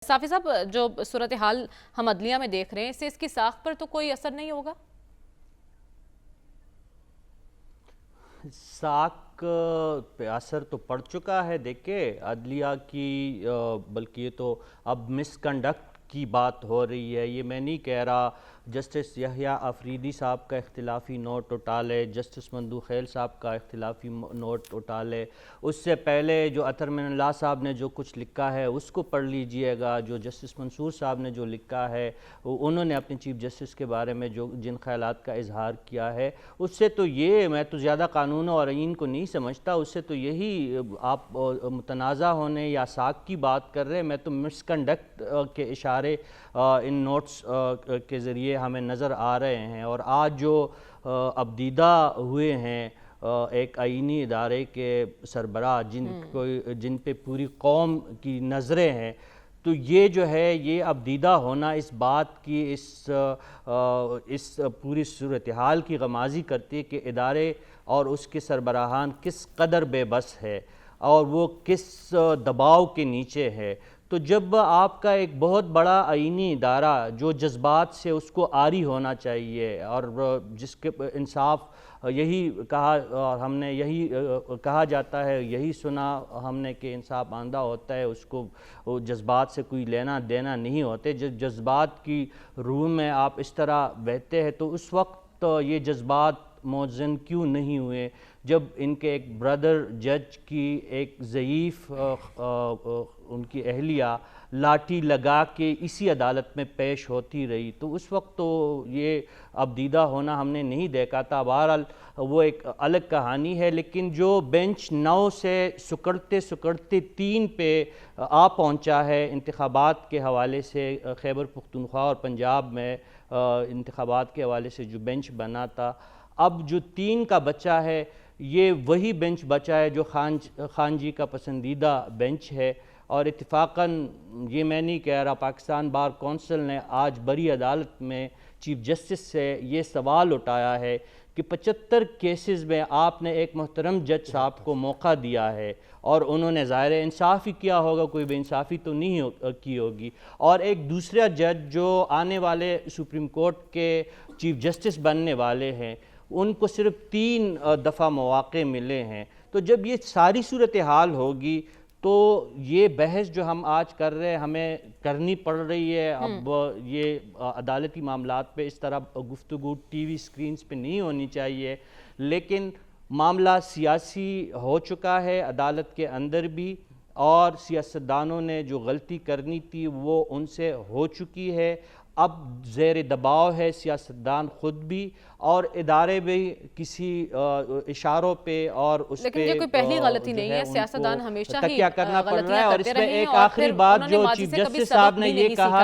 صافی صاحب، جو صورتحال ہم عدلیہ میں دیکھ رہے ہیں، اس سے اس کی ساخت پر تو کوئی اثر نہیں ہوگا؟ ساکھ پہ اثر تو پڑ چکا ہے. دیکھیں عدلیہ کی بلکہ یہ تو اب مس کنڈکٹ کی بات ہو رہی ہے. یہ میں نہیں کہہ رہا جسٹس یحییٰ آفریدی صاحب کا اختلافی نوٹ اٹھا لے، جسٹس مندوخیل صاحب کا اختلافی نوٹ اٹھا لے، اس سے پہلے جو اطہر من اللہ صاحب نے جو کچھ لکھا ہے اس کو پڑھ لیجئے گا. جو جسٹس منصور صاحب نے جو لکھا ہے، انہوں نے اپنے چیف جسٹس کے بارے میں جو جن خیالات کا اظہار کیا ہے، اس سے تو یہ میں تو زیادہ قانون اور آئین کو نہیں سمجھتا. اس سے تو یہی آپ متنازع ہونے یا ساکھ کی بات کر رہے ہیں. میں تو مس کنڈکٹ کے اشارے ان نوٹس کے ذریعے ہمیں نظر آ رہے ہیں. اور آج جو ابدیدہ ہوئے ہیں ایک آئینی ادارے کے سربراہ جن پہ پوری قوم کی نظریں ہیں، تو یہ جو ہے یہ ابدیدہ ہونا اس بات کی اس پوری صورتحال کی غمازی کرتی ہے کہ ادارے اور اس کے سربراہان کس قدر بے بس ہے اور وہ کس دباؤ کے نیچے ہے. تو جب آپ کا ایک بہت بڑا آئینی ادارہ جو جذبات سے اس کو عاری ہونا چاہیے اور جس کے انصاف یہی کہا اور ہم نے یہی کہا جاتا ہے، یہی سنا ہم نے کہ انصاف آندہ ہوتا ہے، اس کو جذبات سے کوئی لینا دینا نہیں ہوتے. جب جذبات کی روح میں آپ اس طرح بہتے ہیں تو اس وقت یہ جذبات موزن کیوں نہیں ہوئے جب ان کے ایک بردر جج کی ایک ضعیف ان کی اہلیہ لاٹھی لگا کے اسی عدالت میں پیش ہوتی رہی. تو اس وقت تو یہ ابدیدہ ہونا ہم نے نہیں دیکھا تھا. بہرحال وہ ایک الگ کہانی ہے. لیکن جو بینچ 9 سے سکڑتے 3 پہ آ پہنچا ہے انتخابات کے حوالے سے، خیبر پختونخوا اور پنجاب میں انتخابات کے حوالے سے جو بینچ بنا تھا، اب جو 3 کا بچہ ہے یہ وہی بینچ بچا ہے جو خان جی کا پسندیدہ بینچ ہے. اور اتفاقاً یہ میں نہیں کہہ رہا، پاکستان بار کونسل نے آج بڑی عدالت میں چیف جسٹس سے یہ سوال اٹھایا ہے کہ 75 کیسز میں آپ نے ایک محترم جج صاحب کو موقع دیا ہے اور انہوں نے ظاہر انصاف ہی کیا ہوگا، کوئی بے انصافی تو نہیں کی ہوگی. اور ایک دوسرا جج جو آنے والے سپریم کورٹ کے چیف جسٹس بننے والے ہیں، ان کو صرف 3 دفعہ مواقع ملے ہیں. تو جب یہ ساری صورتحال ہوگی تو یہ بحث جو ہم آج کر رہے ہیں ہمیں کرنی پڑ رہی ہے. اب یہ عدالتی معاملات پہ اس طرح گفتگو ٹی وی سکرینز پہ نہیں ہونی چاہیے، لیکن معاملہ سیاسی ہو چکا ہے عدالت کے اندر بھی، اور سیاستدانوں نے جو غلطی کرنی تھی وہ ان سے ہو چکی ہے. اب زیر دباؤ ہے سیاستدان خود بھی اور ادارے بھی کسی اشاروں پہ اور اس پہ لیکن یہ کوئی پہلی غلطی نہیں ہے، سیاستدان ہمیشہ ہی تکیہ کرنا پڑ رہا ہے. اور اس میں غلطیاں ایک کرتے رہے ہیں آخری اور بات انہوں نے جو ماضی چیف سے کبھی جسٹس سبق صاحب نے بھی یہ نہیں کہا